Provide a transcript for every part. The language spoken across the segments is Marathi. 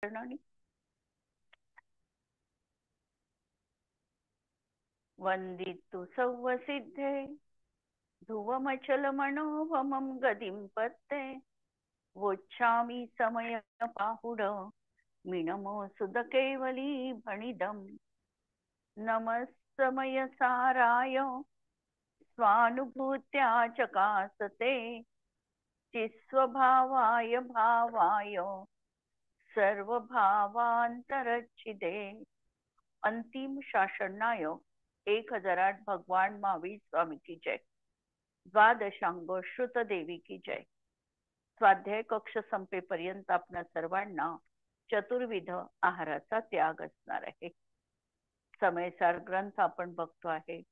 वर्णनी वंदितु सौवसिद्धे ध्रुवमचलमनोभमं गदिं पत्ते वोच्छामि समय पाहुड मिनमो सुदकेवली भणिदम् नमस्समय साराय स्वानुभूत्या चकासते चिस्वभावाय भावाय सर्वभावांतरच्छिदे। अंतिम शासननायक 1008 भगवान महावीर स्वामी की जय। द्वादशांग श्रुत देवी की जय। स्वाध्याय कक्ष संपेपर्यंत आपणा सर्वांना चतुर्विध आहाराचा त्याग असणार आहे। समयसार ग्रंथ आपण बघतो आहे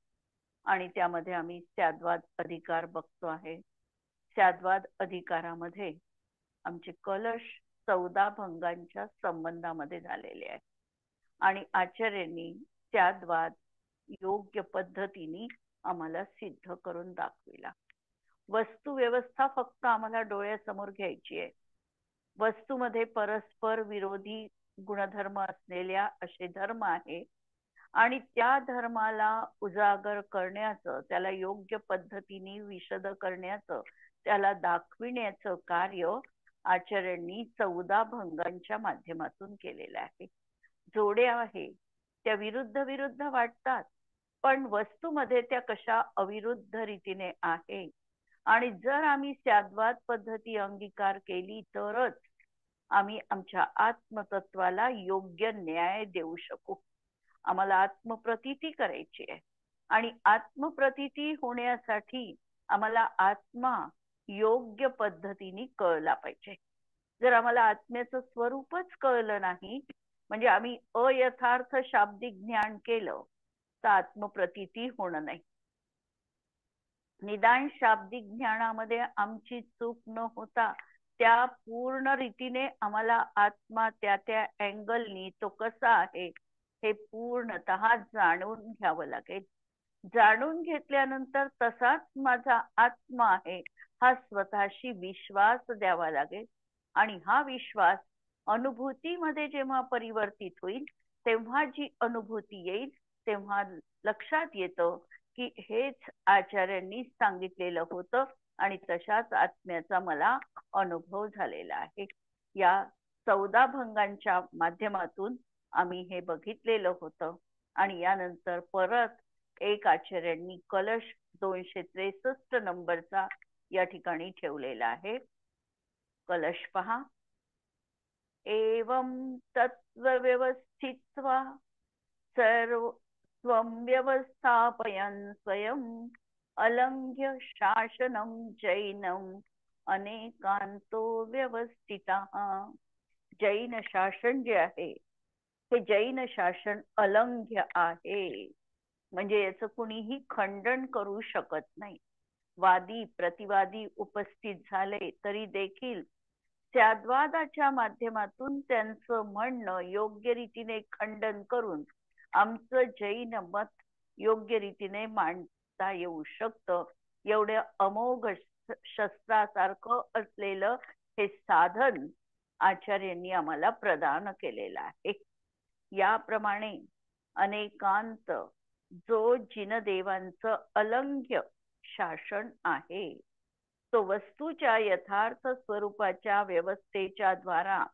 आणि त्यामध्ये आम्ही स्याद्वाद अधिकार बघतो आहे। स्याद्वाद अधिकारामध्ये आमचे कलश 14 भंगांच्या संबंधामध्ये झालेले आहे आणि आचार्यांनी स्याद्वाद योग्य पद्धतीने आम्हाला सिद्ध करून दाखविला। वस्तू व्यवस्था फक्त आम्हाला डोळ्यासमोर घ्यायची आहे। वस्तूमध्ये परस्पर विरोधी गुणधर्म असलेल्या असे धर्म आहे आणि त्या धर्माला उजागर करण्याचं, त्याला योग्य पद्धतीने विशद करण्याचं, त्याला दाखविण्याचं कार्य आचार्यांनी 14 भंगांच्या माध्यमातून केलेलं आहे। जोड्या आहे त्या विरुद्ध विरुद्ध वाटतात, पण वस्तूमध्ये त्या कशा अविरुद्ध रीतीने आहे आणि जर आम्ही स्याद्वाद पद्धती अंगीकार केली तरच आम्ही आमच्या आत्मतत्वाला योग्य न्याय देऊ शकू। आम्हाला आत्मप्रतीती करायची आहे आणि आत्मप्रतीती होण्यासाठी आम्हाला आत्मा योग्य पद्धतीने कळला पाहिजे। जर आम्हाला आत्म्याचं स्वरूपच कळलं नाही, म्हणजे आम्ही अयथार्थ शाब्दिक ज्ञान केलं तर आत्मप्रतीती होणं नाही। निदान शाब्दिक ज्ञानामध्ये आमची चूक न होता त्या पूर्ण रीतीने आम्हाला आत्मा त्या त्या अँगलनी तो कसा आहे हे पूर्णतः जाणून घ्यावं लागेल। जाणून घेतल्यानंतर तसाच माझा आत्मा आहे हा स्वतःशी विश्वास द्यावा लागेल आणि हा विश्वास अनुभूतीमध्ये जेव्हा परिवर्तित होईल तेव्हा जी अनुभूती येईल तेव्हा लक्षात येतं की हेच आचार्यांनी सांगितलेलं होतं आणि तशाच आत्म्याचा मला अनुभव झालेला आहे। या 14 भंगांच्या माध्यमातून आम्ही हे बघितलेलं होतं आणि यानंतर परत एक आचार्यांनी कलश 263 नंबरचा या ठिकाणी ठेवलेला आहे। कलश पहा। एवं तत्व व्यवस्थित्वा सर्व स्वं व्यवस्थापयन् स्वयं अलंघ्य शासनम जैनम अनेकांतो व्यवस्थितः। जैन शासन जे आहे हे जैन शासन अलंघ्य आहे, म्हणजे याचं कुणीही खंडन करू शकत नाही। वादी प्रतिवादी उपस्थित झाले तरी देखील स्याद्वादाच्या माध्यमातून त्यांचं म्हणणं योग्य रीतीने खंडन करून आमचं जैन मत योग्य रीतीने मांडता येऊ शकतं। एवढं अमोघ शस्त्रासारखं असलेलं हे साधन आचार्यांनी आम्हाला प्रदान केलेलं आहे। याप्रमाणे अनेकांत जो जिनदेवांचं अलंघ्य शासन आहे तो वस्तूच्या यथार्थ स्वरूपाच्या व्यवस्थेच्या द्वारा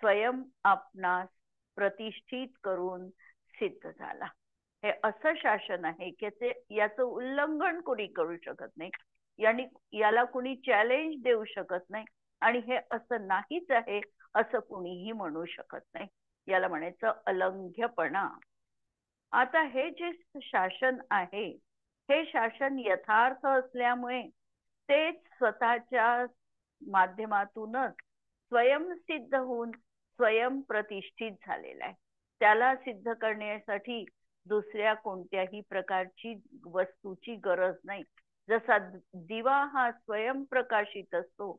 स्वयं आपणास प्रतिष्ठित करून सिद्ध झाला। हे असं शासन आहे की ते याचं उल्लंघन कोणी करू शकत नाही, याला कुणी चॅलेंज देऊ शकत नाही आणि हे असं नाहीच आहे असं कुणीही म्हणू शकत नाही। याला म्हणायचं अलंघ्यपणा। आता हे जे शासन आहे हे शासन यथार्थ असल्यामुळे तेच स्वतःच्या माध्यमातूनच स्वयंसिद्ध होऊन स्वयं प्रतिष्ठित झालेला आहे। त्याला सिद्ध करण्यासाठी दुसऱ्या कोणत्याही प्रकारची वस्तूची गरज नाही। जसा दिवा हा स्वयं प्रकाशित असतो,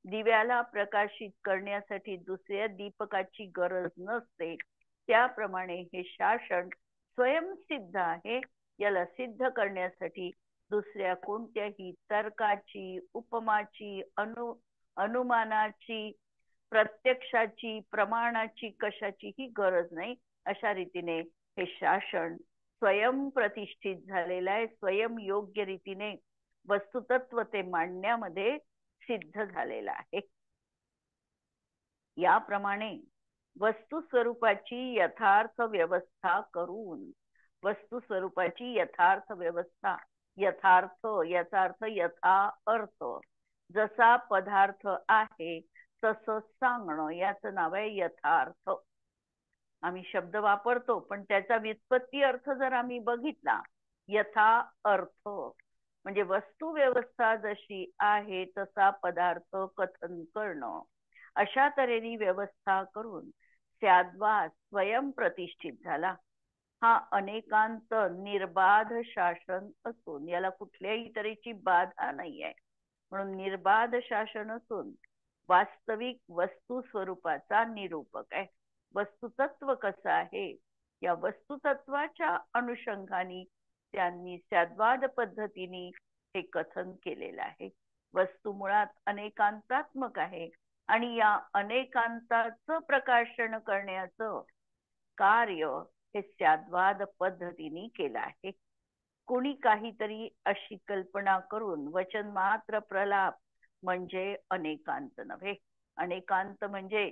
दिव्याला प्रकाशित करण्यासाठी दुसऱ्या दीपकाची गरज नसते, त्याप्रमाणे हे शासन स्वयंसिद्ध आहे। याला सिद्ध करण्यासाठी दुसऱ्या कोणत्याही तर्काची, उपमाची, अनुमानाची प्रत्यक्षाची, प्रमाणाची, कशाचीही गरज नाही, अशा रीतीने हे शासन स्वयंप्रतिष्ठित झालेलं आहे. स्वयं योग्य रीतीने वस्तुतत्व ते मांडण्यामध्ये सिद्ध झालेलं आहे. याप्रमाणे वस्तू स्वरूपाची यथार्थ व्यवस्था करून, वस्तू स्वरूपाची यथार्थ व्यवस्था, यथार्थ याचा अर्थ यथा अर्थ, जसा पदार्थ आहे तसं सांगणं, याचं नाव आहे यथार्थ. आम्ही शब्द वापरतो पण त्याचा व्युत्पत्ती अर्थ जर आम्ही बघितला, यथा अर्थ म्हणजे वस्तू व्यवस्था जशी आहे तसा पदार्थ कथन करणं. अशा तऱ्हेने व्यवस्था करून स्याद्वा स्वयंप्रतिष्ठित झाला. हा अनेकांत निर्बाध शासन असून याला कुठल्याही तऱ्हेची बाधा नाही आहे, म्हणून निर्बाध शासन असून वास्तविक वस्तू स्वरूपाचा निरूपक आहे. वस्तुतत्व कसं आहे या वस्तुतत्वाच्या अनुषंगाने त्यांनी स्याद्वाद पद्धतीने हे कथन केलेलं आहे. वस्तू मुळात अनेकांतात्मक आहे आणि या अनेकांताचं प्रकाशन करण्याचं कार्य हे स्याद्वाद पद्धतीने केलं आहे. कोणी काहीतरी अशी कल्पना करून वचन मात्र प्रलाप म्हणजे अनेकांत नव्हे. अनेकांत म्हणजे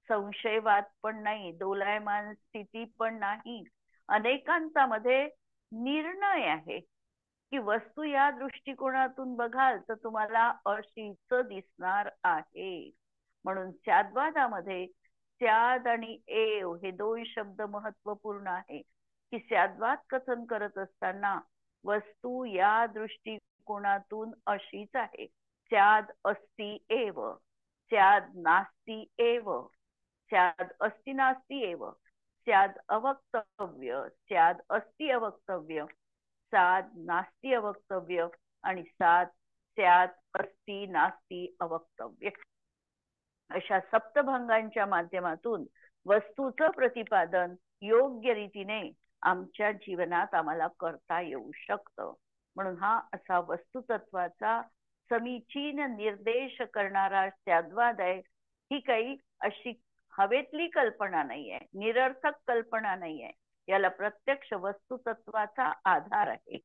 संशयवाद पण नाही, दोलायमान स्थिती पण नाही. अनेकांतामध्ये निर्णय आहे की वस्तू या दृष्टिकोनातून बघाल तर तुम्हाला अशीच दिसणार आहे. म्हणून स्याद्वादामध्ये स्याद आणि एव हे दोन शब्द महत्वपूर्ण आहे की स्याद्वाद कथन करत असताना वस्तू या दृष्टिकोनातून अशीच आहे. स्याद अस्ति एव, स्याद नास्ति एव, स्याद अस्ति नास्ति एव, स्याद अवक्तव्य, स्याद अस्ति अवक्तव्य, स्याद नास्ति अवक्तव्य आणि स्याद अस्ति नास्ति अवक्तव्य. अशा सप्तभंगांच्या माध्यमातून वस्तूचं प्रतिपादन योग्य रीतीने आमच्या जीवनात आम्हाला करता येऊ शकतं. म्हणून हा असा वस्तुतत्वाचा समीचीन निर्देश करणारा स्याद्वाद आहे. ही काही अशी हवेतली कल्पना नाहीये, निरर्थक कल्पना नाहीये, याला प्रत्यक्ष वस्तुतत्वाचा आधार आहे.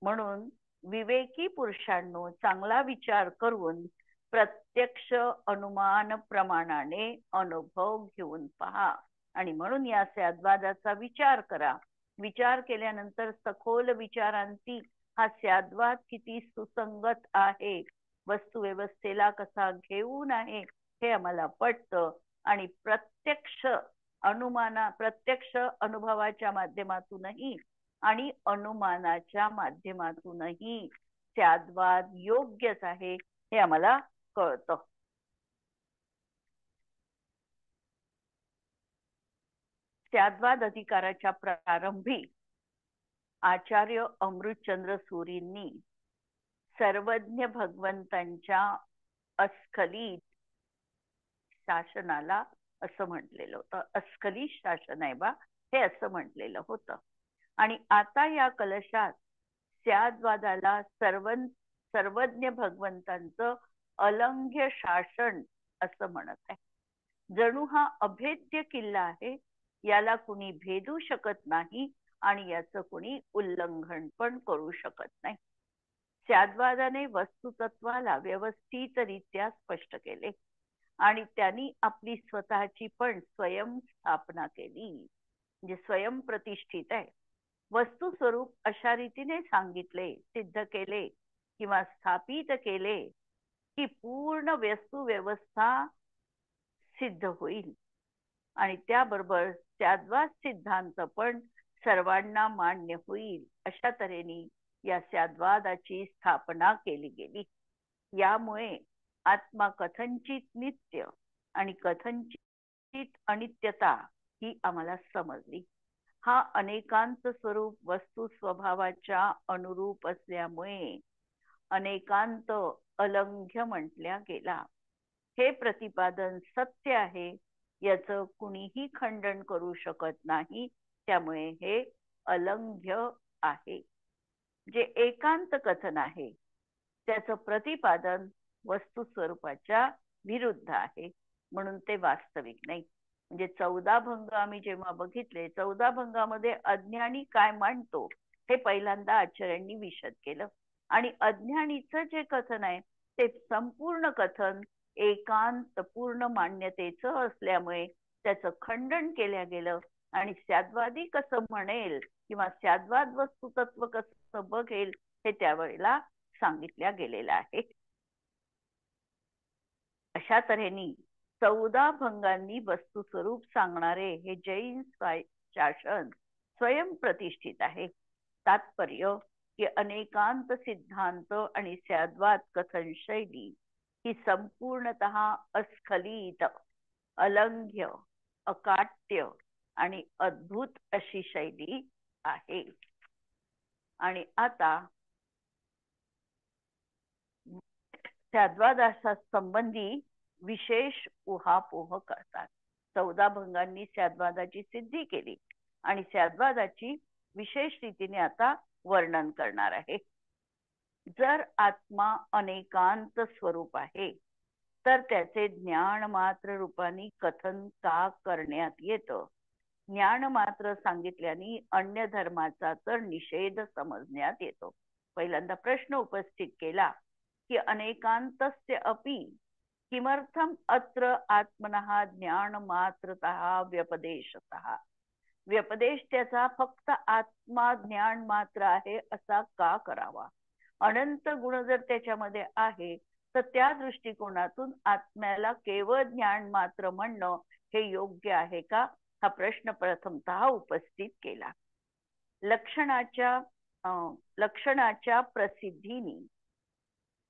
म्हणून विवेकी पुरुषांनो चांगला विचार करून प्रत्यक्ष अनुमान प्रमाणाने अनुभव घेऊन पहा आणि म्हणून या स्याद्वादाचा विचार करा. विचार केल्यानंतर सखोल विचारांती हा स्याद्वाद किती सुसंगत आहे, वस्तू व्यवस्थेला कसा घेऊन आहे हे आम्हाला पटतं आणि प्रत्यक्ष अनुभवाच्या माध्यमातूनही आणि अनुमानाच्या माध्यमातूनही स्याद्वाद योग्यच आहे हे आम्हाला कळतं. स्याद्वाद अधिकाराच्या प्रारंभी आचार्य अमृतचंद्र सूरींनी सर्वज्ञ भगवंतांच्या अस्खलित शासनाला असं म्हटलेलं होतं. अस्खलित शासन आहे बा हे असं म्हटलेलं होतं. आणि आता या कलशात स्याद्वादाला सर्वज्ञ भगवंतांचं अलंघ्य शासन असं म्हणत आहे. जणू हा अभेद्य किल्ला आहे, याला कुणी भेदू शकत नाही आणि याचं कुणी उल्लंघन पण करू शकत नाही. स्याद्वादाने वस्तुतत्वाला व्यवस्थितरित्या स्पष्ट केले आणि त्यांनी आपली स्वतःची पण स्वयं स्थापना केली, म्हणजे स्वयं प्रतिष्ठित आहे. वस्तू स्वरूप अशा रीतीने सांगितले, सिद्ध केले किंवा स्थापित केले की पूर्ण वस्तू व्यवस्था सिद्ध होईल आणि त्याबरोबर स्याद्वाद सिद्धांत पण सर्वांना मान्य होईल. अशा तऱ्हेने या स्याद्वादाची स्थापना केली गेली. यामुळे आत्मा कथनचित नित्य आणि कथनचित अनित्यता ही आम्हाला समजली. हा अनेकांत स्वरूप वस्तू स्वभावाच्या अनुरूप असल्यामुळे अनेकांत अलंघ्य म्हटल्या गेला. हे प्रतिपादन सत्य आहे, याचं कुणीही खंडन करू शकत नाही. त्यामुळे हे अलंघ्य आहे. जे एकांत कथन आहे त्याचं प्रतिपादन वस्तू स्वरूपाच्या विरुद्ध आहे. म्हणून ते वास्तविक नाही. म्हणजे 14 भंग आम्ही जेव्हा बघितले, 14 भंगामध्ये अज्ञानी काय मांडतो हे पहिल्यांदा आचार्यांनी विशद केलं. आणि अज्ञानीचं जे कथन आहे ते संपूर्ण कथन एकांत पूर्ण मान्यतेचं असल्यामुळे त्याचं खंडन केलं गेलं. आणि स्याद्वादी कसं म्हणेल किंवा स्याद्वाद वस्तुतत्व कसं बघेल हे त्यावेळेला सांगितल्या गेलेलं आहे. अशा तऱ्हेने 14 भंगांनी वस्तुस्वरूप सांगणारे हे जैन शासन स्वयंप्रतिष्ठित आहे. तात्पर्य की अनेकांत सिद्धांत आणि स्याद्वाद कथन शैली ही संपूर्णतः अस्खलित, अलंघ्य, अकाट्य आणि अद्भुत अशी शैली आहे. आणि आता स्याद्वादासा संबंधी विशेष उहापोह करतात. 14 भंगांनी स्याद्वादाची सिद्धी केली आणि स्याद्वादाची विशेष रीतीने आता वर्णन करणार आहे. जर आत्मा अनेकांत स्वरूप आहे तर त्याचे ज्ञान मात्र रूपाने कथन का करण्यात येतं? ज्ञान मात्र सांगितल्याने अन्य धर्माचा तर निषेध समजण्यात येतो. पहिल्यांदा प्रश्न उपस्थित केला की अनेकांतस्य अपि किमर्थम अत्र आत्मनः ज्ञान मात्रतः व्यपदेशतः. व्यपदेश त्याचा फक्त आत्मा ज्ञान मात्र आहे असा का करावा? अनंत गुण जर त्याच्यामध्ये आहे तर त्या दृष्टिकोनातून आत्म्याला केवळ ज्ञान मात्र म्हणणं हे योग्य आहे का? हा प्रश्न प्रथमतः उपस्थित केला. लक्षणाच्या प्रसिद्धीने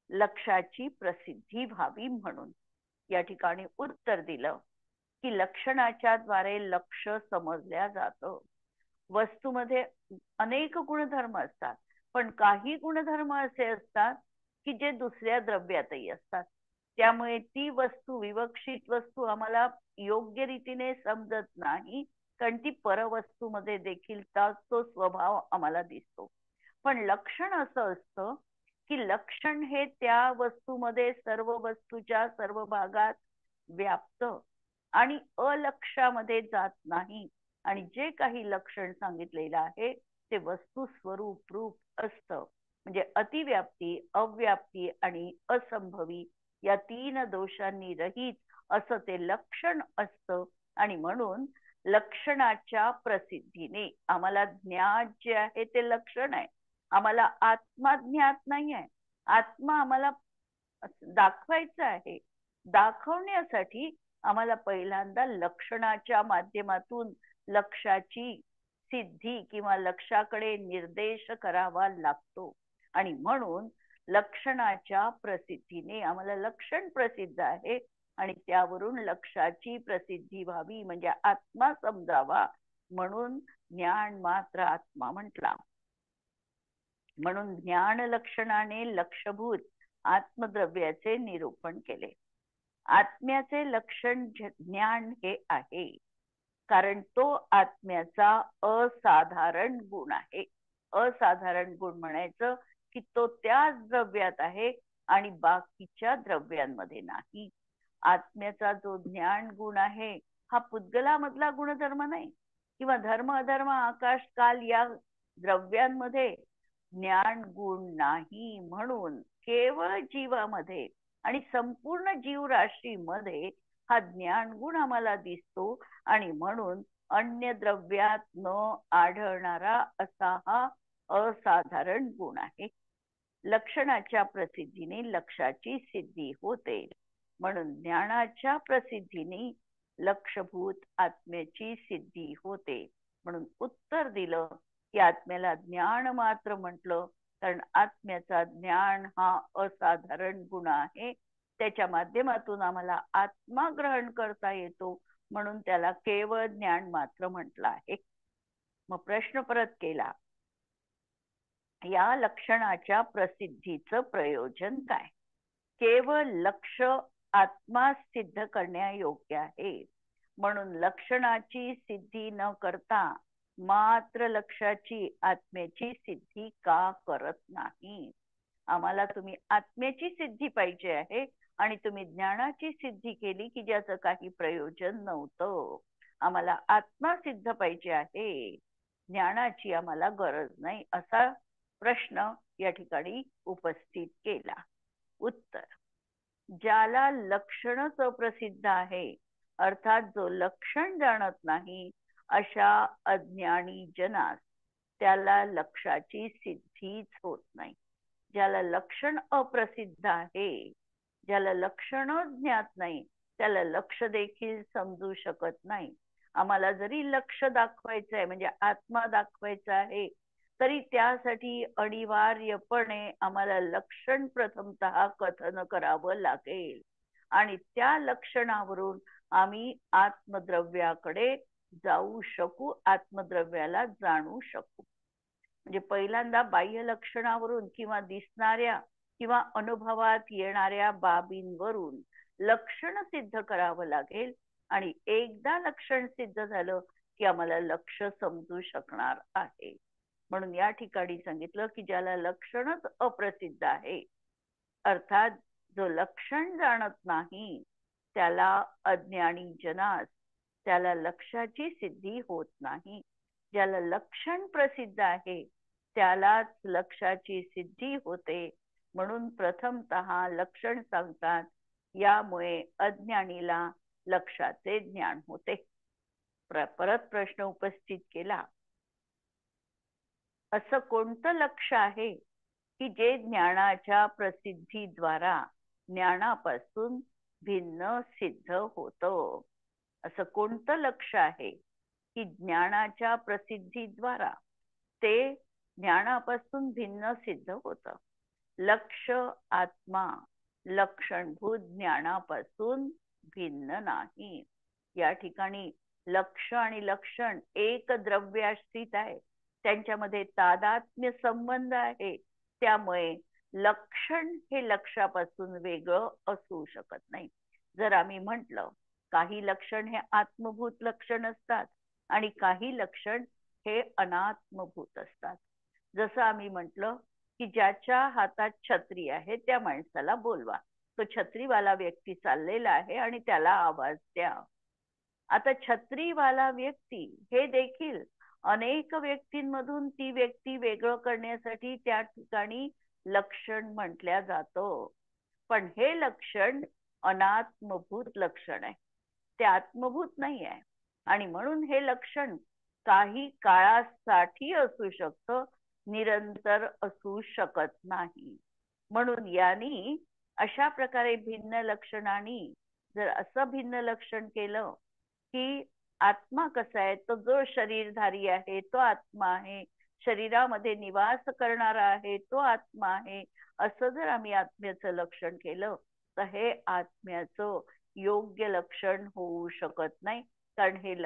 लक्षाची प्रसिद्धी व्हावी म्हणून या ठिकाणी उत्तर दिलं की लक्षणाच्या द्वारे लक्ष समजल्या जातं. वस्तूमध्ये अनेक गुणधर्म असतात, पण काही गुणधर्म असे असतात की जे दुसऱ्या द्रव्यातही असतात. त्यामुळे ती वस्तू, विवक्षित वस्तू आम्हाला योग्य रीतीने समजत नाही, कारण ती परवस्तूमध्ये देखील तो स्वभाव आम्हाला दिसतो. पण लक्षण असं असतं की लक्षण हे त्या वस्तूमध्ये सर्व वस्तूच्या सर्व भागात व्याप्त आणि अलक्षामध्ये जात नाही. आणि जे काही लक्षण सांगितलेलं आहे ते वस्तू स्वरूप रूप असतं. म्हणजे अतिव्याप्ती, अव्याप्ती आणि असंभवी या 3 दोषांनी रहित असं ते लक्षण असतं. आणि म्हणून लक्षणाच्या प्रसिद्धीने आम्हाला ज्ञान जे आहे ते लक्षण आहे. आम्हाला आत्मा ज्ञात नाही आहे. आत्मा आम्हाला दाखवायचा आहे. दाखवण्यासाठी आम्हाला पहिल्यांदा लक्षणाच्या माध्यमातून लक्षाची सिद्धी किंवा लक्षाकडे निर्देश करावा लागतो. आणि म्हणून लक्षणाच्या प्रसिद्धीने आम्हाला लक्षण प्रसिद्ध आहे आणि त्यावरून लक्षाची प्रसिद्धी व्हावी म्हणजे आत्मा समजावा म्हणून ज्ञान मात्र आत्मा म्हटला. म्हणून ज्ञान लक्षणाने लक्षभूत आत्मद्रव्याचे निरूपण केले. आत्म्याचे लक्षण ज्ञान हे आहे, कारण तो आत्म्याचा असाधारण गुण आहे. असाधारण गुण म्हणायचं की तो त्याच द्रव्यात आहे आणि बाकीच्या द्रव्यांमध्ये नाही. आत्म्याचा जो ज्ञान गुण आहे हा पुद्गलामधला गुणधर्म नाही किंवा धर्म अधर्म आकाश काल या द्रव्यांमध्ये ज्ञान गुण नाही. म्हणून केवळ जीवामध्ये आणि संपूर्ण जीवराशीमध्ये हा ज्ञान गुण आम्हाला दिसतो आणि म्हणून अन्य द्रव्यात न आढळणारा असा हा असाधारण गुण आहे. लक्षणाच्या प्रसिद्धीने लक्षाची सिद्धी होते. म्हणून ज्ञानाच्या प्रसिद्धीने लक्षभूत आत्म्याची सिद्धी होते. म्हणून उत्तर दिलं की आत्म्याला ज्ञान मात्र म्हटलं कारण आत्म्याचा ज्ञान हा असाधारण गुण आहे. त्याच्या माध्यमातून आम्हाला आत्मा ग्रहण करता येतो म्हणून त्याला केवळ ज्ञान मात्र म्हटलं आहे. मग प्रश्न परत केला, या लक्षणाच्या प्रसिद्धीचं प्रयोजन काय? केवळ लक्ष आत्मा सिद्ध करण्यायोग्य आहे. म्हणून लक्षणाची सिद्धी न करता मात्र लक्षाची आत्म्याची सिद्धी का करत नाही? आम्हाला तुम्ही आत्म्याची सिद्धी पाहिजे आहे आणि तुम्ही ज्ञानाची सिद्धी केली की ज्याचं काही प्रयोजन नव्हतं. आम्हाला आत्मा सिद्ध पाहिजे आहे, ज्ञानाची आम्हाला गरज नाही, असा प्रश्न या ठिकाणी उपस्थित केला. उत्तर: ज्याला लक्षणच अप्रसिद्ध आहे, अर्थात जो लक्षण जाणत नाही, अशा अज्ञानी जनास त्याला लक्षाची सिद्धीच होत नाही. ज्याला लक्षण अप्रसिद्ध आहे, ज्याला लक्षणच ज्ञात नाही, त्याला लक्ष देखील समजू शकत नाही. आम्हाला जरी लक्ष दाखवायचं आहे, म्हणजे आत्मा दाखवायचा आहे, तरी त्यासाठी अनिवार्यपणे आम्हाला लक्षण प्रथमतः कथन करावं लागेल आणि त्या लक्षणावरून आम्ही आत्मद्रव्याकडे जाऊ शकू, आत्मद्रव्याला जाणू शकू. म्हणजे पहिल्यांदा बाह्य लक्षणावरून किंवा दिसणाऱ्या किंवा अनुभवात येणाऱ्या बाबींवरून लक्षण सिद्ध करावं लागेल आणि एकदा लक्षण सिद्ध झालं की आम्हाला लक्ष समजू शकणार आहे. म्हणून या ठिकाणी सांगितलं की ज्याला लक्षणच अप्रसिद्ध आहे, अर्थात जो लक्षण जाणत नाही, त्याला अज्ञानी जनास त्याला लक्षाची सिद्धी होत नाही. ज्याला लक्षण प्रसिद्ध आहे त्यालाच लक्षाची सिद्धी होते. म्हणून प्रथमतः लक्षण सांगतात, यामुळे अज्ञानीला लक्षाचे ज्ञान होते. परत प्रश्न उपस्थित केला, असं कोणतं लक्ष आहे की जे ज्ञानाच्या प्रसिद्धीद्वारा ज्ञानापासून भिन्न सिद्ध होतं? असं कोणतं लक्ष आहे की ज्ञानाच्या प्रसिद्धीद्वारा ते ज्ञानापासून भिन्न सिद्ध होतं? लक्ष आत्मा लक्षणभूत ज्ञानापासून भिन्न नाही. या ठिकाणी लक्ष आणि लक्षण एक द्रव्याश्रित आहे, त्यांच्यामध्ये तादात्म्य संबंध आहे. त्यामुळे लक्षण हे लक्षापासून वेगळं असू शकत नाही. जर आम्ही म्हटलं काही लक्षण हे आत्मभूत लक्षण असतात आणि काही लक्षण हे अनात्मभूत असतात. जसं आम्ही म्हटलं की ज्याच्या हातात छत्री आहे त्या माणसाला बोलवा, तो छत्रीवाला व्यक्ती चाललेला आहे आणि त्याला आवाज द्या. आता छत्रीवाला व्यक्ती हे देखील अनेक व्यक्तींमधून ती व्यक्ती वेगळं करण्यासाठी त्या ठिकाणी लक्षण म्हटल्या जातं. पण हे लक्षण अनात्मभूत लक्षण आहे, ते आत्मभूत नाही आहे. आणि म्हणून हे लक्षण काही काळासाठी असू शकतं, निरंतर असू शकत नाही. म्हणून यांनी अशा प्रकारे भिन्न लक्षणांनी जर असं भिन्न लक्षण केलं की आत्मा कसा आहे, तो जो शरीरधारी आहे तो आत्मा आहे, शरीरामध्ये निवास करणारा आहे तो आत्मा आहे, असं जर आम्ही आत्म्याचं लक्षण केलं तर हे आत्म्याचं योग्य लक्षण होऊ शकत नाही. कारण हे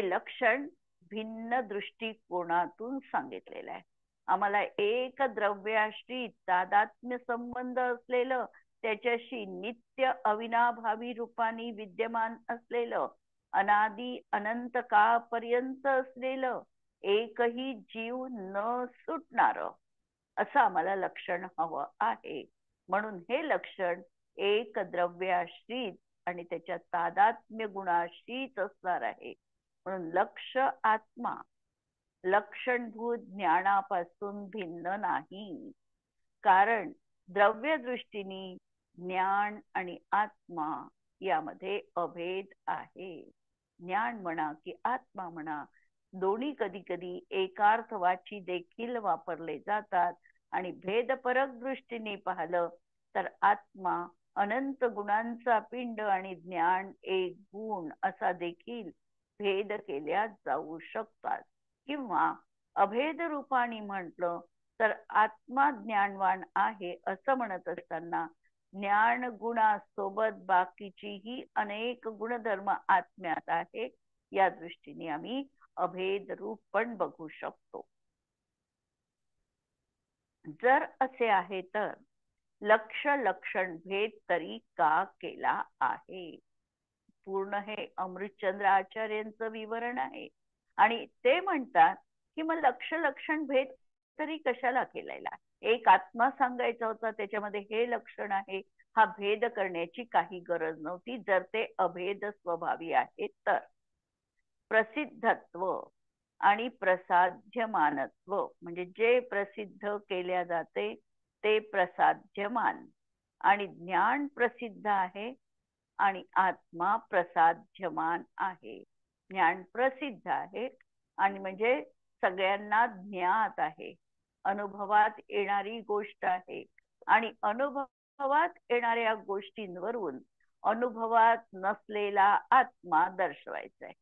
लक्षण भिन्न दृष्टिकोनातून सांगितलेलं आहे. आम्हाला एक द्रव्याश्रित तादात्म्य संबंध असलेलं, त्याच्याशी नित्य अविनाभावी रूपाने विद्यमान असलेलं, अनादी अनंत काळपर्यंत असलेलं, एकही जीव न सुटणार असं आम्हाला लक्षण हवं आहे. म्हणून हे लक्षण एक द्रव्याश्रित आणि त्याच्या तादात्म्य गुणाश्रित असणार आहे. म्हणून लक्ष आत्मा लक्षणभूत ज्ञानापासून भिन्न नाही. कारण द्रव्य दृष्टीने ज्ञान आणि आत्मा यामध्ये अभेद आहे. ज्ञान म्हणा की आत्मा म्हणा, दोन्ही कधी कधी एकार्थवाची देखील वापरले जातात. आणि भेदपरक दृष्टीने पाहिलं तर आत्मा अनंत गुणांचा पिंड आणि ज्ञान एक गुण असा देखील भेद केल्या जाऊ शकतात. किंवा अभेद रूपाने म्हटलं तर आत्मा ज्ञानवान आहे असं म्हणत असताना ज्ञान गुणासोबत बाकीचीही अनेक गुणधर्म आत्म्यात आहे, या दृष्टीने आम्ही अभेद रूप पण बघू शकतो. जर असे आहे तर लक्ष लक्षण भेद तरी का केला आहे? पूर्ण हे अमृतचंद्र आचार्यांचं विवरण आहे आणि ते म्हणतात की मग लक्ष लक्षण भेद तरी कशाला केलेला? एक आत्मा सांगायचा होता, त्याच्यामध्ये हे लक्षण आहे, हा भेद करण्याची काही गरज नव्हती, जर ते अभेद स्वभावी आहेत तर. प्रसिद्धत्व आणि प्रसाध्यमानत्व म्हणजे जे प्रसिद्ध केल्या जाते ते प्रसाध्यमान, आणि ज्ञान प्रसिद्ध आहे आणि आत्मा प्रसाध्यमान आहे. ज्ञान प्रसिद्ध आहे आणि म्हणजे सगळ्यांना ज्ञात आहे, अनुभवात येणारी गोष्ट आहे, आणि अनुभवात येणाऱ्या गोष्टींवरून अनुभवात नसलेला आत्मा दर्शवायचा आहे.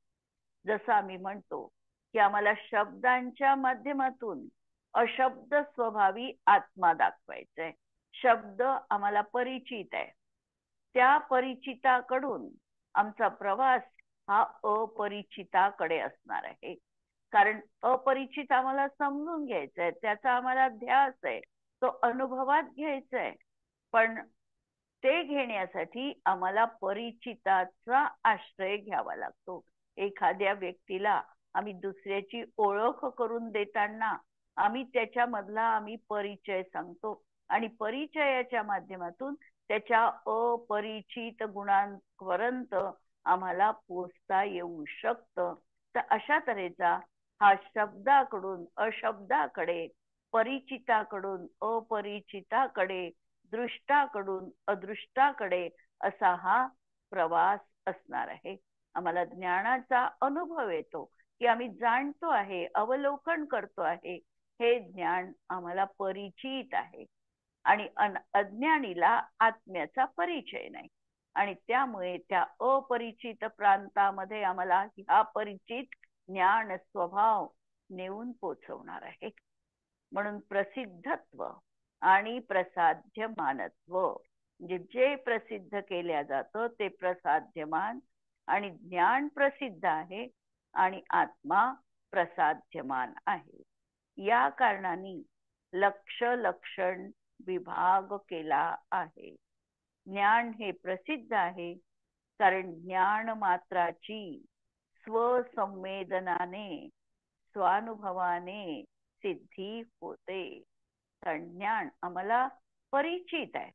जसं आम्ही म्हणतो की आम्हाला शब्दांच्या माध्यमातून अशब्द स्वभावी आत्मा दाखवायचा आहे. शब्द आम्हाला परिचित आहे, त्या परिचिताकडून आमचा प्रवास हा अपरिचिताकडे असणार आहे. कारण अपरिचित आम्हाला समजून घ्यायचा आहे, त्याचा आम्हाला ध्यास आहे, तो अनुभवात घ्यायचा आहे. पण ते घेण्यासाठी आम्हाला परिचिताचा आश्रय घ्यावा लागतो. एखाद्या व्यक्तीला आम्ही दुसऱ्याची ओळख करून देताना आम्ही त्याच्यामधला परिचय सांगतो, आणि परिचयाच्या माध्यमातून त्याच्या अपरिचित गुणांपर्यंत आम्हाला पोचता येऊ शकतं. तर अशा तऱ्हेचा हा शब्दाकडून अशब्दाकडे, परिचिताकडून अपरिचिताकडे, दृष्टाकडून अदृष्टाकडे असा हा प्रवास असणार आहे. आम्हाला ज्ञानाचा अनुभव येतो की आम्ही जाणतो आहे, अवलोकन करतो आहे, हे ज्ञान आम्हाला परिचित आहे. आणि अज्ञानीला आत्म्याचा परिचय नाही, आणि त्यामुळे त्या अपरिचित प्रांतामध्ये आम्हाला हा परिचित ज्ञान स्वभाव नेऊन पोचवणार आहे. म्हणून प्रसिद्धत्व आणि प्रसाध्यमानत्व म्हणजे जे प्रसिद्ध केल्या जातं ते प्रसाध्यमान, आणि ज्ञान प्रसिद्ध आहे आणि आत्मा प्रसाध्यमान आहे. या कारणाने लक्ष लक्षण विभाग केला आहे. ज्ञान हे प्रसिद्ध आहे कारण ज्ञान मात्राची स्वसंवेदनाने, स्वानुभवाने सिद्धी होते. कारण ज्ञान आम्हाला परिचित आहे,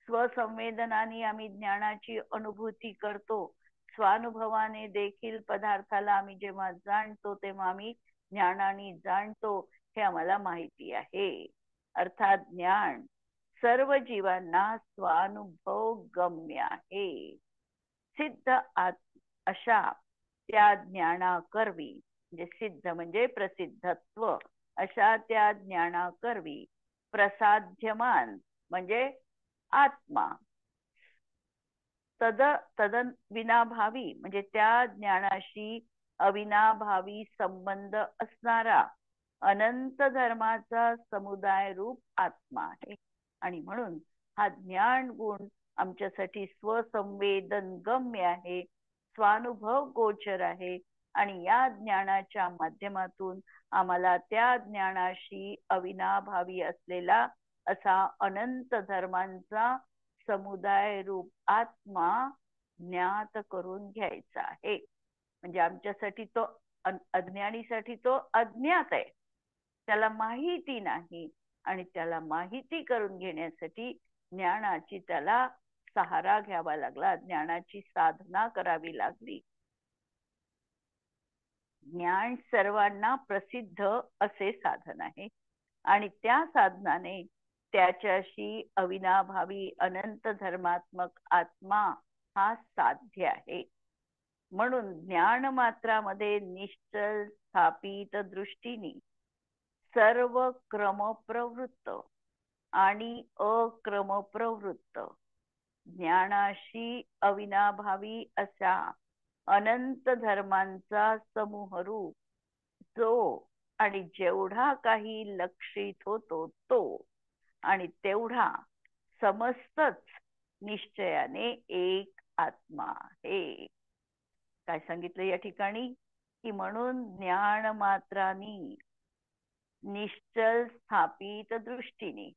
स्वसंवेदनाने आम्ही ज्ञानाची अनुभूती करतो, स्वानुभवाने देखील पदार्थाला आम्ही जेव्हा जाणतो तेव्हा आम्ही ज्ञानाने जाणतो, हे आम्हाला माहिती आहे. अर्थात ज्ञान सर्व जीवांना स्वानुभव गम्य आहे. सिद्ध अशा त्या ज्ञानाकरवी, म्हणजे सिद्ध म्हणजे प्रसिद्धत्व, अशा त्या ज्ञानाकरवी प्रसाध्यमान म्हणजे आत्मा, तदन विनाभावी म्हणजे त्या ज्ञानाशी अविनाभावी संबंध असणारा अनंत धर्माचा समुदाय रूप आत्मा आहे. आणि म्हणून हा ज्ञान गुण आमच्यासाठी स्वसंवेदन गम्य आहे, स्वानुभव गोचर आहे, आणि या ज्ञानाच्या माध्यमातून आम्हाला त्या ज्ञानाशी अविनाभावी असलेला असा अनंत धर्मांचा समुदाय रूप आत्मा ज्ञात करून घ्यायचा आहे. म्हणजे आमच्यासाठी तो अज्ञानीसाठी तो अज्ञात आहे, त्याला माहिती नाही, आणि त्याला माहिती करून घेण्यासाठी ज्ञानाची त्याला सहारा घ्यावा लागला, ज्ञानाची साधना करावी लागली. ज्ञान सर्वांना प्रसिद्ध असे साधन आहे, आणि त्या साधनाने त्याच्याशी अविनाभावी अनंत धर्मात्मक आत्मा हा साध्य आहे. म्हणून ज्ञान मात्रामध्ये निश्चल स्थापित दृष्टीने सर्व क्रमप्रवृत्त आणि अक्रमप्रवृत्त ज्ञानाशी अविनाभावी अशा अनंत धर्मांचा समूह रूप जो आणि जेवढा काही लक्षित होतो तो, आणि तेवढा समस्तच निश्चयाने एक आत्मा आहे. काय सांगितलं या ठिकाणी की म्हणून ज्ञान मात्रानी निश्चल स्थापित दृष्टीने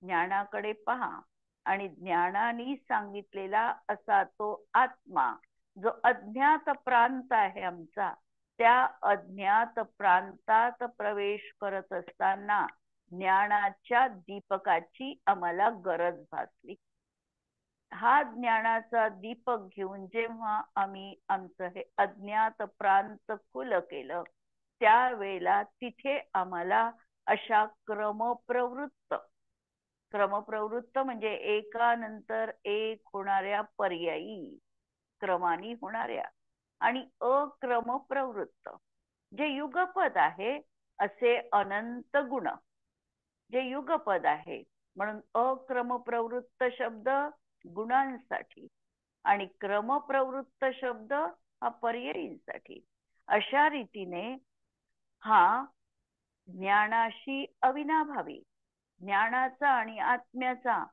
ज्ञानाकडे पहा, आणि ज्ञानाने सांगितलेला असा तो आत्मा जो अज्ञात प्रांत आहे आमचा, त्या अज्ञात प्रांतात प्रवेश करत असताना ज्ञानाच्या दीपकाची आम्हाला गरज भासली. हा ज्ञानाचा दीपक घेऊन जेव्हा आम्ही आमचं हे अज्ञात प्रांत खुलं केलं, त्यावेळेला तिथे आम्हाला अशा क्रमप्रवृत्त म्हणजे एकानंतर एक होणाऱ्या पर्यायी क्रमाने होणाऱ्या आणि अक्रमप्रवृत्त जे युगपद आहे असे अनंत गुण, जे युगपद आहे. म्हणून अक्रमप्रवृत्त शब्द गुणांसाठी आणि क्रमप्रवृत्त शब्द हा पर्यायींसाठी. अशा रीतीने हा ज्ञानाशी अविनाभावी, ज्ञानाचा आणि आत्म्याचा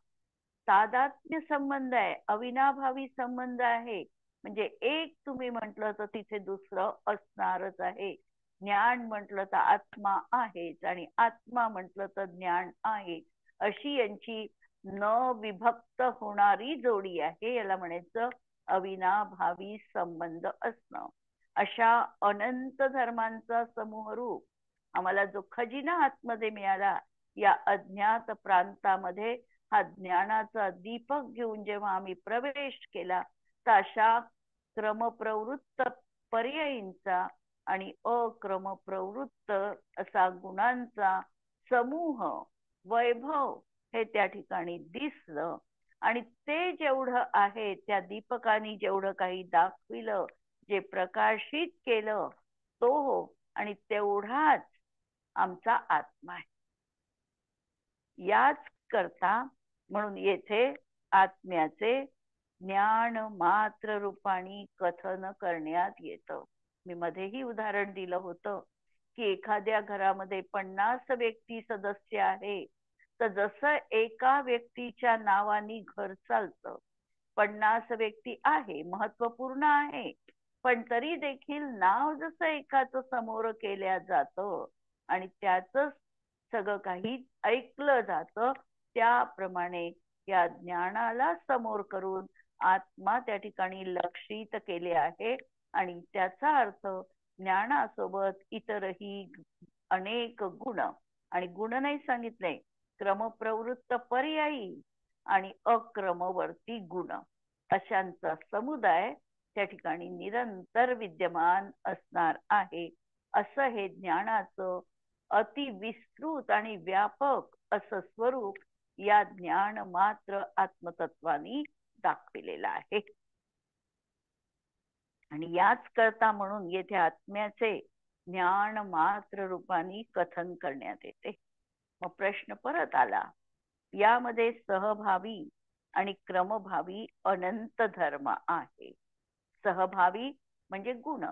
तादात्म्य संबंध आहे, अविनाभावी संबंध आहे. म्हणजे एक तुम्ही म्हटलं तर तिथे दुसरं असणारच आहे. ज्ञान म्हटलं तर आत्मा आहेच आणि आत्मा म्हटलं तर ज्ञान आहे. अशी यांची न विभक्त होणारी जोडी आहे. याला म्हणायचं अविनाभावी संबंध असणं. अशा अनंत धर्मांचा समूह रूप आम्हाला जो खजिना आतमध्ये मिळाला, या अज्ञात प्रांतामध्ये हा ज्ञानाचा दीपक घेऊन जेव्हा आम्ही प्रवेश केला, तर अशा क्रमप्रवृत्त पर्यायींचा आणि अक्रमप्रवृत्त असा गुणांचा समूह, वैभव हे त्या ठिकाणी दिसलं. आणि ते जेवढं आहे, त्या दीपकाने जेवढं काही दाखविलं, जे प्रकाशित केलं, तो आणि तेवढाच आमचा आत्मा आहे. याच करता म्हणून येथे आत्म्याचे ज्ञान मात्र रूपाने कथन करण्यात येतं. मी मध्येही उदाहरण दिलं होतं की एखाद्या घरामध्ये 50 व्यक्ती सदस्य आहे, तर जसं एका व्यक्तीच्या नावाने घर चालतं, 50 व्यक्ती आहे, महत्वपूर्ण आहे, पण तरी देखील नाव जसं एकाच समोर केल्या जातं आणि त्याच सगळं काही ऐकलं जातं, त्याप्रमाणे या ज्ञानाला समोर करून आत्मा त्या ठिकाणी लक्षित केले आहे. आणि त्याचा अर्थ ज्ञानासोबत इतरही अनेक गुण, आणि गुण नाही सांगितले, क्रमप्रवृत्त पर्यायी आणि अक्रमवर्ती गुण अशांचा समुदाय त्या ठिकाणी निरंतर विद्यमान असणार आहे. असं हे ज्ञानाचं अतिविस्तृत आणि व्यापक असं स्वरूप या ज्ञान मात्र आत्मतत्वानी दाखविलेलं आहे. आणि याच करता म्हणून येथे आत्म्याचे ज्ञान मात्र रूपाने कथन करण्यात येते. मग प्रश्न परत आला, यामध्ये सहभावी आणि क्रमभावी अनंत धर्म आहे. सहभावी म्हणजे गुण,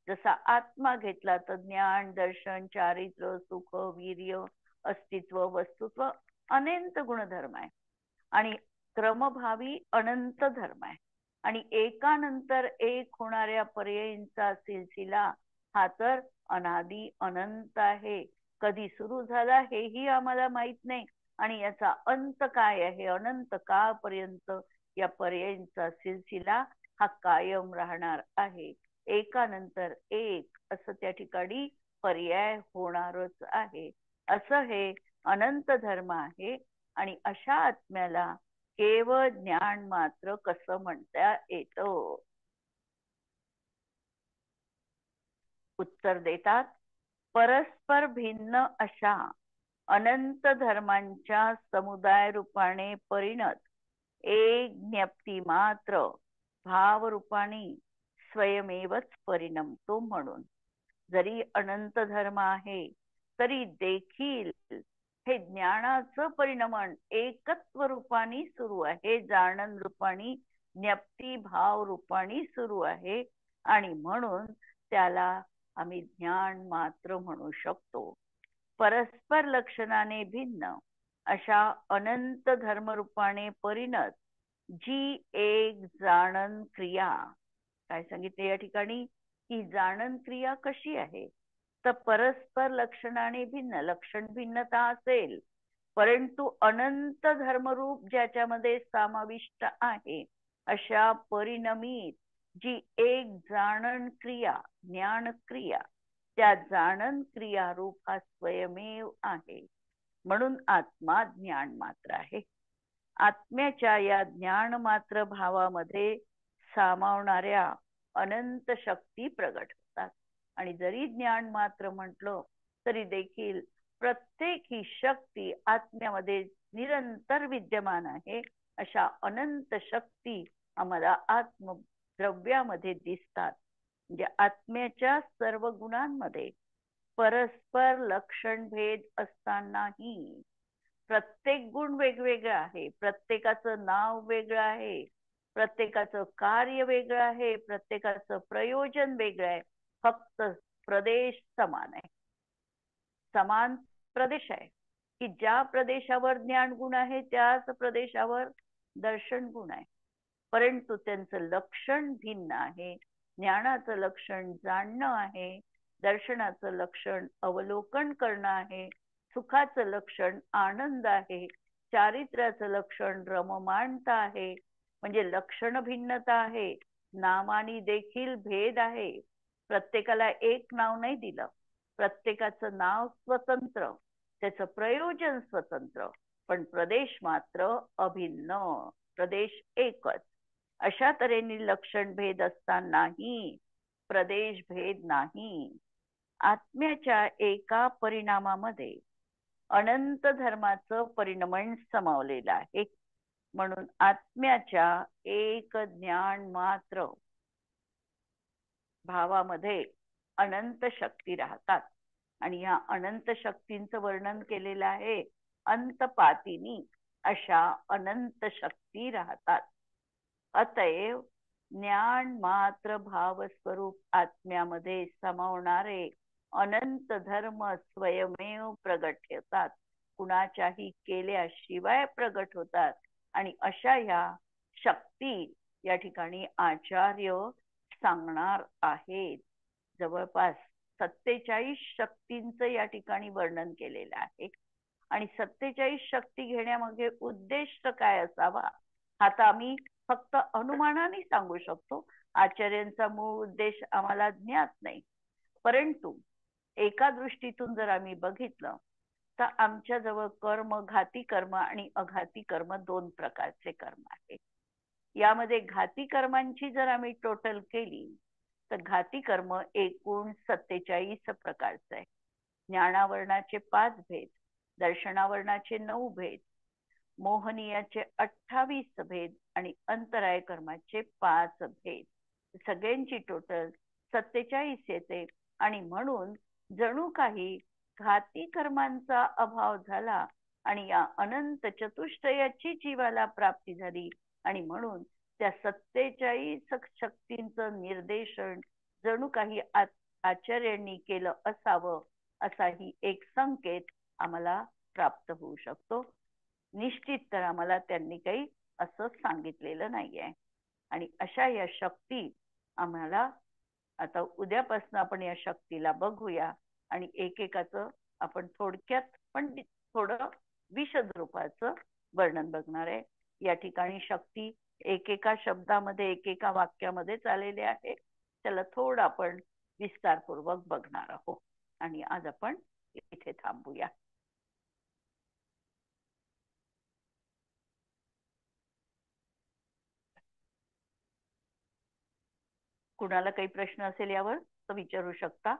जसा आत्मा घेतला तर ज्ञान, दर्शन, चारित्र्य, सुख, वीर्य, अस्तित्व, वस्तुत्व, अनंत गुणधर्म आहे. आणि क्रमभावी अनंत धर्म आहे. आणि एकानंतर एक होणाऱ्या पर्यायींचा सिलसिला हा तर अनादी अनंत आहे. कधी सुरू झाला हेही आम्हाला माहित नाही, आणि याचा अंत काय आहे, अनंत काळपर्यंत या पर्यायींचा सिलसिला हा कायम राहणार आहे. एकानंतर एक असं त्या ठिकाणी पर्याय होणारच आहे. असं हे अनंत धर्म आहे. आणि अशा आत्म्याला केवळ ज्ञान मात्र कसं म्हणता येतं? उत्तर देतात, परस्पर भिन्न अशा अनंत धर्मांच्या समुदाय रूपाने परिणत एक ज्ञप्ती मात्र भाव रूपाने स्वयमेवच परिणमतो. म्हणून जरी अनंत धर्म आहे तरी देखील हे ज्ञानाचं परिणमन एकत्व रूपाने सुरू आहे, जाणन रूपाने, ज्ञप्ती भाव रूपाने सुरू आहे. आणि म्हणून त्याला आम्ही ज्ञान मात्र म्हणू शकतो. परस्पर लक्षणाने भिन्न अशा अनंत धर्मरूपाने परिणत जी एक जाणन क्रिया, काय सांगितले या ठिकाणी, ही जाणन क्रिया कशी आहे, तर परस्पर लक्षणाने भिन्न, लक्षण भिन्नता असेल, परंतु अनंत धर्मरूप ज्याच्यामध्ये समाविष्ट आहे, अशा परिणमित जी एक जाणन क्रिया, ज्ञान क्रिया, त्या जाणन क्रिया रूप हा स्वयमेव आहे. म्हणून आत्मा ज्ञान मात्र आहे. आत्म्याच्या या ज्ञान मात्र भावामध्ये सामावणाऱ्या अनंत शक्ती प्रगट होतात. आणि जरी ज्ञान मात्र म्हटलं तरी देखील प्रत्येक ही शक्ती आत्म्यामध्ये निरंतर विद्यमान आहे. अशा अनंत शक्ती आम्हाला आत्मद्रव्यामध्ये दिसतात. म्हणजे आत्म्याच्या सर्व गुणांमध्ये परस्पर लक्षण भेद असतानाही प्रत्येक गुण वेगवेगळं आहे, प्रत्येकाचं नाव वेगळं आहे, प्रत्येकाचं कार्य वेगळं आहे, प्रत्येकाचं प्रयोजन वेगळं आहे. फक्त प्रदेश समान आहे, समान प्रदेश आहे की ज्या प्रदेशावर ज्ञान गुण आहे त्याच प्रदेशावर दर्शन गुण आहे. परंतु त्यांचं लक्षण भिन्न आहे. ज्ञानाचं लक्षण जाणणं आहे, दर्शनाचं लक्षण अवलोकन करणं आहे, सुखाचं लक्षण आनंद आहे, चारित्र्याचं लक्षण रममानता आहे. म्हणजे लक्षण भिन्नता आहे, नामानी देखील भेद आहे. प्रत्येकाला एक नाव नाही दिलं, प्रत्येकाचं नाव स्वतंत्र, त्याचं प्रयोजन स्वतंत्र, पण प्रदेश मात्र अभिन्न, प्रदेश एकच. अशा तऱ्हेने लक्षण भेद असतानाही प्रदेश भेद नाही. आत्म्याच्या एका परिणामामध्ये अनंत धर्माचं परिणमन समावलेलं आहे. म्हणून आत्म्याच्या एक ज्ञान मात्र भावामध्ये अनंत शक्ती राहतात. आणि या अनंत शक्तींचं वर्णन केलेलं आहे अंतपातिनी. अशा अनंत शक्ती राहतात. अतएव ज्ञान मात्र भाव स्वरूप आत्म्यामध्ये समावणारे अनंत धर्म स्वयमेव प्रगट होतात, कुणाच्याही केल्याशिवाय प्रगट होतात. आणि अशा ह्या शक्ती या ठिकाणी आचार्य सांगणार आहेत. जवळपास 47 शक्तींचं या ठिकाणी वर्णन केलेलं आहे. आणि 47 शक्ती घेण्यामागे उद्देश काय असावा हा तर आम्ही फक्त अनुमानाने सांगू शकतो. आचार्यांचा मूळ उद्देश आम्हाला ज्ञात नाही. परंतु एका दृष्टीतून जर आम्ही बघितलं तर आमच्या जवळ कर्म, घाती कर्म आणि अघाती कर्म दोन प्रकारचे कर्म आहेत. यामध्ये घाती कर्मांची जर आम्ही टोटल केली तर घाती कर्म एकूण 47 प्रकारचे आहे. ज्ञानावरणाचे 5 भेद, दर्शनावरणाचे 9 भेद, मोहनीयाचे 28 भेद आणि अंतराय कर्माचे 5 भेद, सगळ्यांची टोटल 47 येते. आणि म्हणून जणू काही घाती कर्मांचा अभाव झाला आणि या अनंत चतुष्टयाची जीवाला प्राप्ती झाली. आणि म्हणून त्या 47 शक्तींचं निर्देशन जणू काही आचार्यांनी केलं असावं, असाही एक संकेत आम्हाला प्राप्त होऊ शकतो. निश्चित तर आम्हाला त्यांनी काही असं सांगितलेलं नाहीये. आणि अशा या शक्ती आम्हाला आता उद्यापासून आपण या शक्तीला बघूया आणि एकेकाचं आपण थोडक्यात पण थोडं विशद रूपाचं वर्णन बघणार आहे. या ठिकाणी शक्ती एकेका शब्दामध्ये, एकेका वाक्यामध्ये आलेले आहे. त्याला थोडं आपण विस्तारपूर्वक बघणार आहोत. आणि आज आपण इथे थांबूया. कुणाला काही प्रश्न असेल यावर तर विचारू शकता.